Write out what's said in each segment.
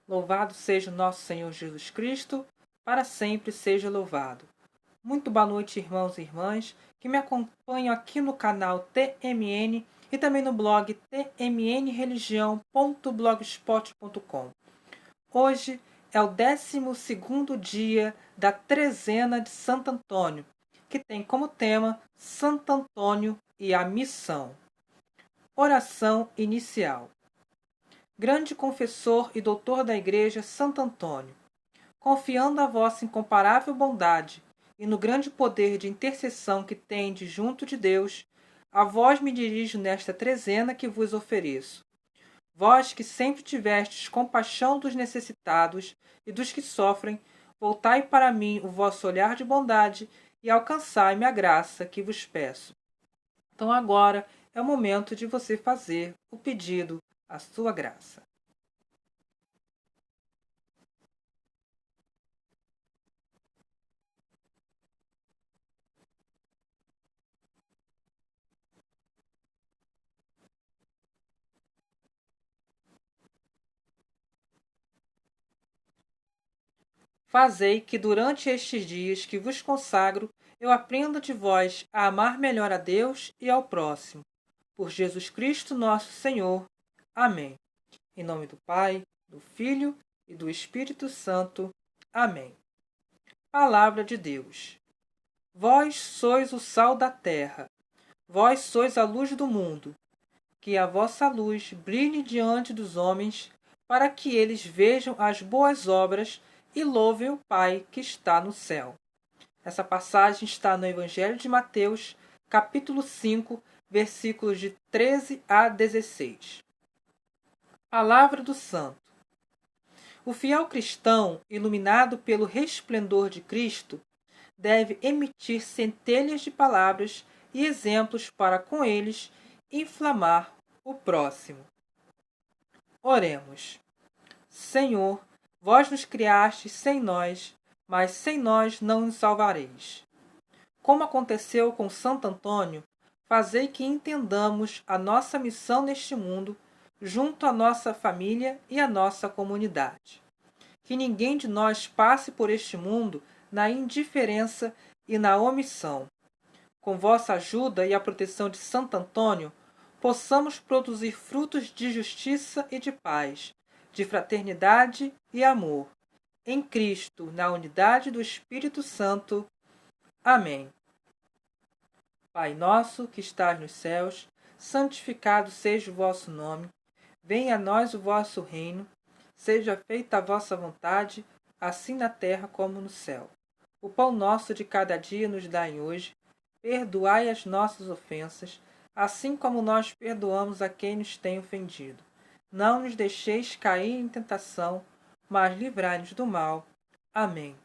Louvado seja o nosso Senhor Jesus Cristo, para sempre seja louvado. Muito boa noite, irmãos e irmãs, que me acompanham aqui no canal TMN e também no blog tmnreligião.blogspot.com. Hoje é o 12º dia da trezena de Santo Antônio, que tem como tema Santo Antônio e a Missão. Oração inicial. Grande confessor e doutor da Igreja Santo Antônio, confiando a vossa incomparável bondade e no grande poder de intercessão que tendes junto de Deus, a vós me dirijo nesta trezena que vos ofereço. Vós que sempre tivestes compaixão dos necessitados e dos que sofrem, voltai para mim o vosso olhar de bondade e alcançai-me a graça que vos peço. Então agora é o momento de você fazer o pedido à sua graça. Fazei que durante estes dias que vos consagro, eu aprenda de vós a amar melhor a Deus e ao próximo. Por Jesus Cristo nosso Senhor. Amém. Em nome do Pai, do Filho e do Espírito Santo. Amém. Palavra de Deus. Vós sois o sal da terra. Vós sois a luz do mundo. Que a vossa luz brilhe diante dos homens, para que eles vejam as boas obras e louvem o Pai que está no céu. Essa passagem está no Evangelho de Mateus, capítulo 5, versículos de 13 a 16. Palavra do Santo. O fiel cristão, iluminado pelo resplendor de Cristo, deve emitir centelhas de palavras e exemplos para com eles inflamar o próximo. Oremos. Senhor, vós nos criastes sem nós, mas sem nós não nos salvareis. Como aconteceu com Santo Antônio, fazei que entendamos a nossa missão neste mundo, junto à nossa família e à nossa comunidade. Que ninguém de nós passe por este mundo na indiferença e na omissão. Com vossa ajuda e a proteção de Santo Antônio, possamos produzir frutos de justiça e de paz, de fraternidade e amor. Em Cristo, na unidade do Espírito Santo. Amém. Pai nosso, que estás nos céus, santificado seja o vosso nome. Venha a nós o vosso reino. Seja feita a vossa vontade, assim na terra como no céu. O pão nosso de cada dia nos dai hoje. Perdoai as nossas ofensas, assim como nós perdoamos a quem nos tem ofendido. Não nos deixeis cair em tentação, mas livrai-nos do mal. Amém.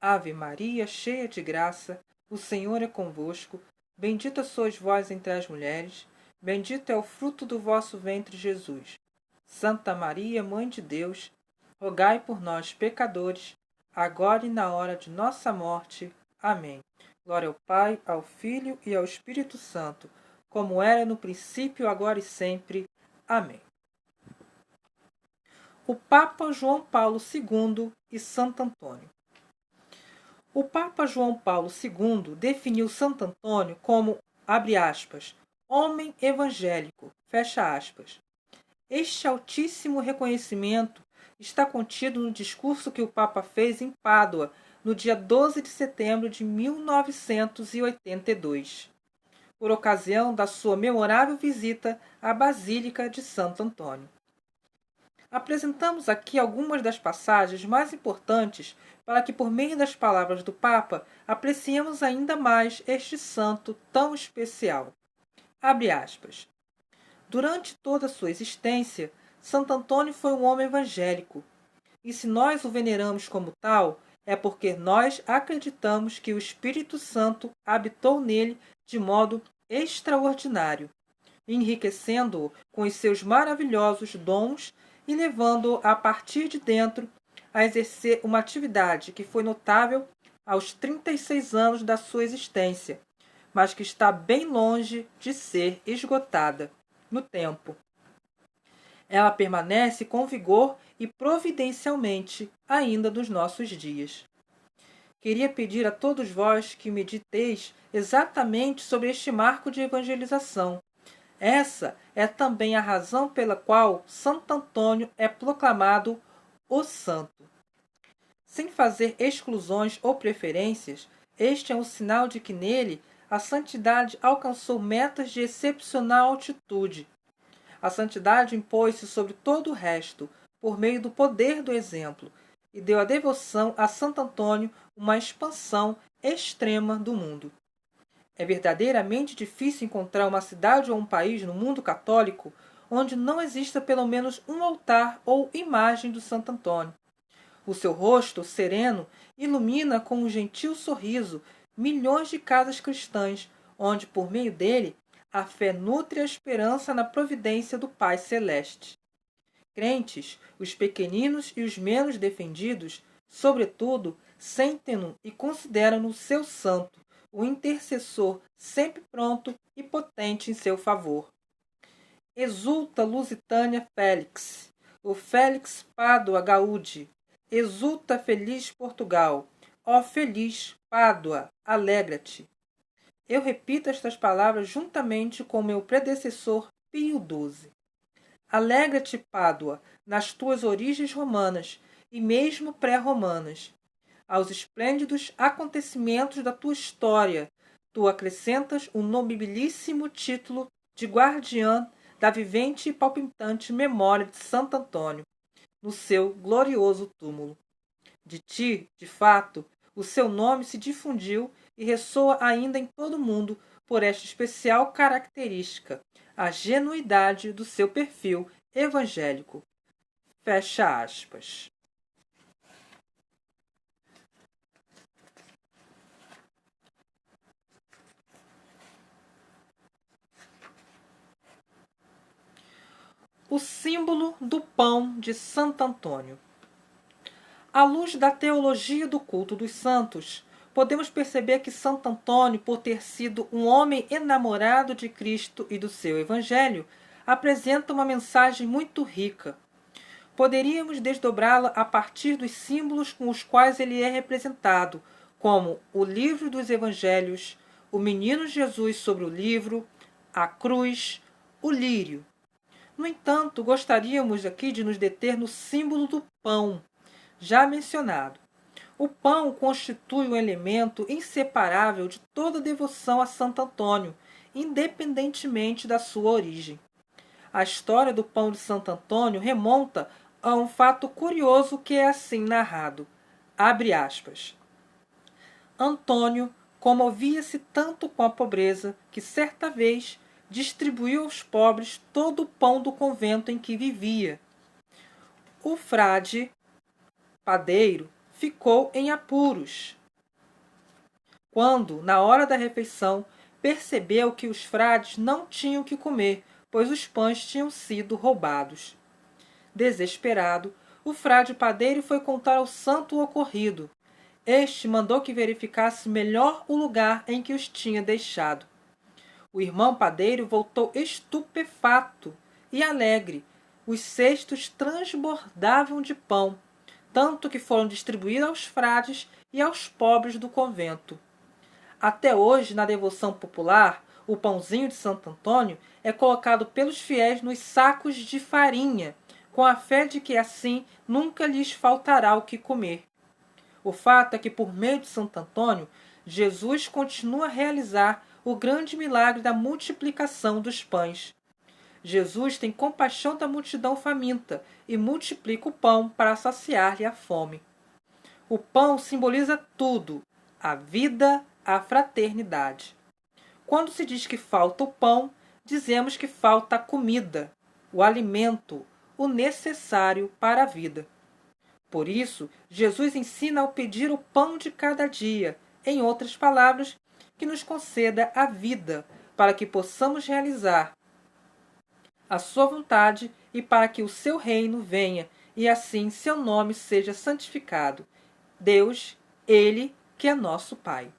Ave Maria, cheia de graça, o Senhor é convosco. Bendita sois vós entre as mulheres, bendito é o fruto do vosso ventre, Jesus. Santa Maria, Mãe de Deus, rogai por nós, pecadores, agora e na hora de nossa morte. Amém. Glória ao Pai, ao Filho e ao Espírito Santo, como era no princípio, agora e sempre. Amém. O Papa João Paulo II e Santo Antônio. O Papa João Paulo II definiu Santo Antônio como, abre aspas, homem evangélico, fecha aspas. Este altíssimo reconhecimento está contido no discurso que o Papa fez em Pádua, no dia 12 de setembro de 1982, por ocasião da sua memorável visita à Basílica de Santo Antônio. Apresentamos aqui algumas das passagens mais importantes para que, por meio das palavras do Papa, apreciemos ainda mais este santo tão especial. Abre aspas. Durante toda a sua existência, Santo Antônio foi um homem evangélico. E se nós o veneramos como tal, é porque nós acreditamos que o Espírito Santo habitou nele de modo extraordinário, enriquecendo-o com os seus maravilhosos dons e levando-o a partir de dentro a exercer uma atividade que foi notável aos 36 anos da sua existência, mas que está bem longe de ser esgotada no tempo. Ela permanece com vigor e providencialmente ainda nos nossos dias. Queria pedir a todos vós que mediteis exatamente sobre este marco de evangelização. Essa é também a razão pela qual Santo Antônio é proclamado o Santo. Sem fazer exclusões ou preferências, este é um sinal de que nele a santidade alcançou metas de excepcional altitude. A santidade impôs-se sobre todo o resto, por meio do poder do exemplo, e deu à devoção a Santo Antônio uma expansão extrema do mundo. É verdadeiramente difícil encontrar uma cidade ou um país no mundo católico onde não exista pelo menos um altar ou imagem do Santo Antônio. O seu rosto sereno ilumina com um gentil sorriso milhões de casas cristãs, onde, por meio dele, a fé nutre a esperança na providência do Pai Celeste. Crentes, os pequeninos e os menos defendidos, sobretudo, sentem-no e consideram-no seu santo, o intercessor sempre pronto e potente em seu favor. Exulta Lusitânia Félix, o Félix Pádua Gaúde. Exulta feliz Portugal, ó feliz Pádua, alegra-te. Eu repito estas palavras juntamente com meu predecessor Pio XII. Alegra-te, Pádua, nas tuas origens romanas e mesmo pré-romanas. Aos esplêndidos acontecimentos da tua história, tu acrescentas o nobilíssimo título de guardiã da vivente e palpitante memória de Santo Antônio, no seu glorioso túmulo. De ti, de fato, o seu nome se difundiu e ressoa ainda em todo o mundo por esta especial característica, a genuidade do seu perfil evangélico. Fecha aspas. O símbolo do pão de Santo Antônio. À luz da teologia do culto dos santos, podemos perceber que Santo Antônio, por ter sido um homem enamorado de Cristo e do seu Evangelho, apresenta uma mensagem muito rica. Poderíamos desdobrá-la a partir dos símbolos com os quais ele é representado, como o livro dos Evangelhos, o menino Jesus sobre o livro, a cruz, o lírio. No entanto, gostaríamos aqui de nos deter no símbolo do pão, já mencionado. O pão constitui um elemento inseparável de toda devoção a Santo Antônio, independentemente da sua origem. A história do pão de Santo Antônio remonta a um fato curioso que é assim narrado. Abre aspas. Antônio comovia-se tanto com a pobreza que certa vez distribuiu aos pobres todo o pão do convento em que vivia. O frade padeiro ficou em apuros quando, na hora da refeição, percebeu que os frades não tinham que comer, pois os pães tinham sido roubados. Desesperado, o frade padeiro foi contar ao santo o ocorrido. Este mandou que verificasse melhor o lugar em que os tinha deixado. O irmão padeiro voltou estupefato e alegre. Os cestos transbordavam de pão, tanto que foram distribuídos aos frades e aos pobres do convento. Até hoje, na devoção popular, o pãozinho de Santo Antônio é colocado pelos fiéis nos sacos de farinha, com a fé de que assim nunca lhes faltará o que comer. O fato é que, por meio de Santo Antônio, Jesus continua a realizar o grande milagre da multiplicação dos pães. Jesus tem compaixão da multidão faminta e multiplica o pão para saciar-lhe a fome. O pão simboliza tudo: a vida, a fraternidade. Quando se diz que falta o pão, dizemos que falta a comida, o alimento, o necessário para a vida. Por isso, Jesus ensina ao pedir o pão de cada dia, em outras palavras, que nos conceda a vida, para que possamos realizar a sua vontade e para que o seu reino venha e assim seu nome seja santificado. Deus, Ele, que é nosso Pai.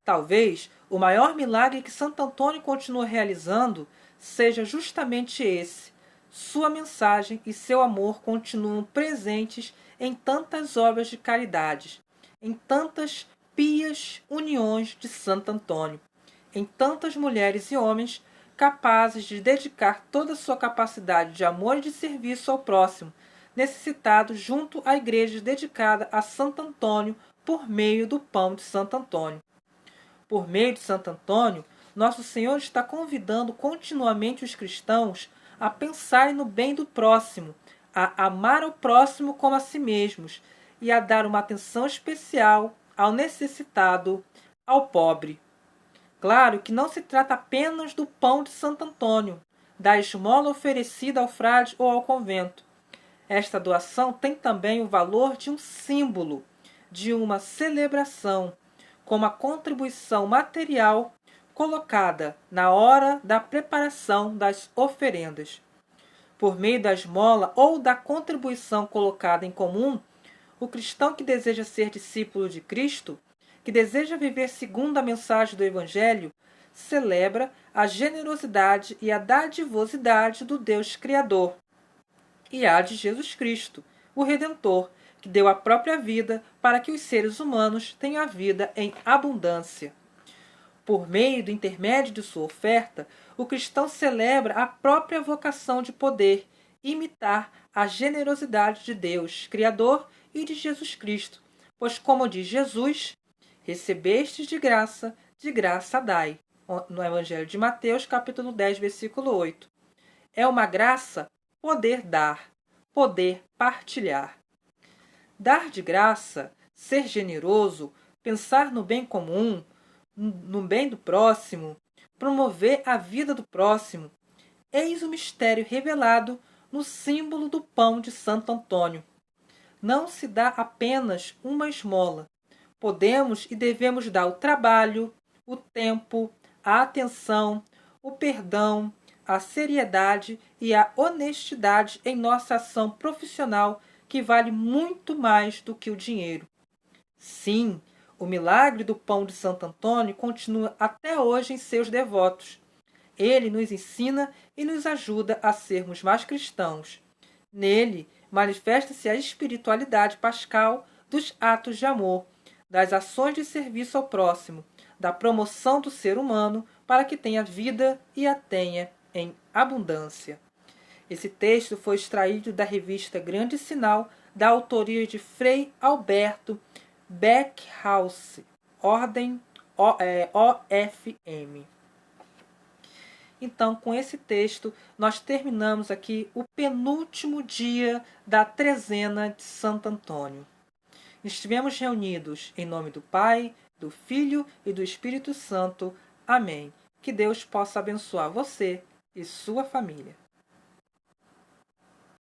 Talvez o maior milagre que Santo Antônio continua realizando seja justamente esse, sua mensagem e seu amor continuam presentes em tantas obras de caridade, em tantas pias uniões de Santo Antônio, em tantas mulheres e homens capazes de dedicar toda a sua capacidade de amor e de serviço ao próximo, necessitado junto à igreja dedicada a Santo Antônio por meio do pão de Santo Antônio. Por meio de Santo Antônio, Nosso Senhor está convidando continuamente os cristãos a pensarem no bem do próximo, a amar o próximo como a si mesmos e a dar uma atenção especial ao necessitado, ao pobre. Claro que não se trata apenas do pão de Santo Antônio, da esmola oferecida ao frade ou ao convento. Esta doação tem também o valor de um símbolo, de uma celebração, como a contribuição material colocada na hora da preparação das oferendas. Por meio da esmola ou da contribuição colocada em comum, o cristão que deseja ser discípulo de Cristo, que deseja viver segundo a mensagem do Evangelho, celebra a generosidade e a dadivosidade do Deus Criador e a de Jesus Cristo, o Redentor, que deu a própria vida para que os seres humanos tenham a vida em abundância. Por meio do intermédio de sua oferta, o cristão celebra a própria vocação de poder imitar a generosidade de Deus, Criador, e de Jesus Cristo, pois, como diz Jesus, recebestes de graça dai, no Evangelho de Mateus, capítulo 10, versículo 8. É uma graça poder dar, poder partilhar. Dar de graça, ser generoso, pensar no bem comum, no bem do próximo, promover a vida do próximo, eis o mistério revelado no símbolo do pão de Santo Antônio. Não se dá apenas uma esmola. Podemos e devemos dar o trabalho, o tempo, a atenção, o perdão, a seriedade e a honestidade em nossa ação profissional, que vale muito mais do que o dinheiro. Sim, o milagre do pão de Santo Antônio continua até hoje em seus devotos. Ele nos ensina e nos ajuda a sermos mais cristãos. Nele, manifesta-se a espiritualidade pascal dos atos de amor, das ações de serviço ao próximo, da promoção do ser humano para que tenha vida e a tenha em abundância. Esse texto foi extraído da revista Grande Sinal, da autoria de Frei Alberto Beckhaus, Ordem OFM. Então, com esse texto, nós terminamos aqui o penúltimo dia da trezena de Santo Antônio. Estivemos reunidos em nome do Pai, do Filho e do Espírito Santo. Amém. Que Deus possa abençoar você e sua família.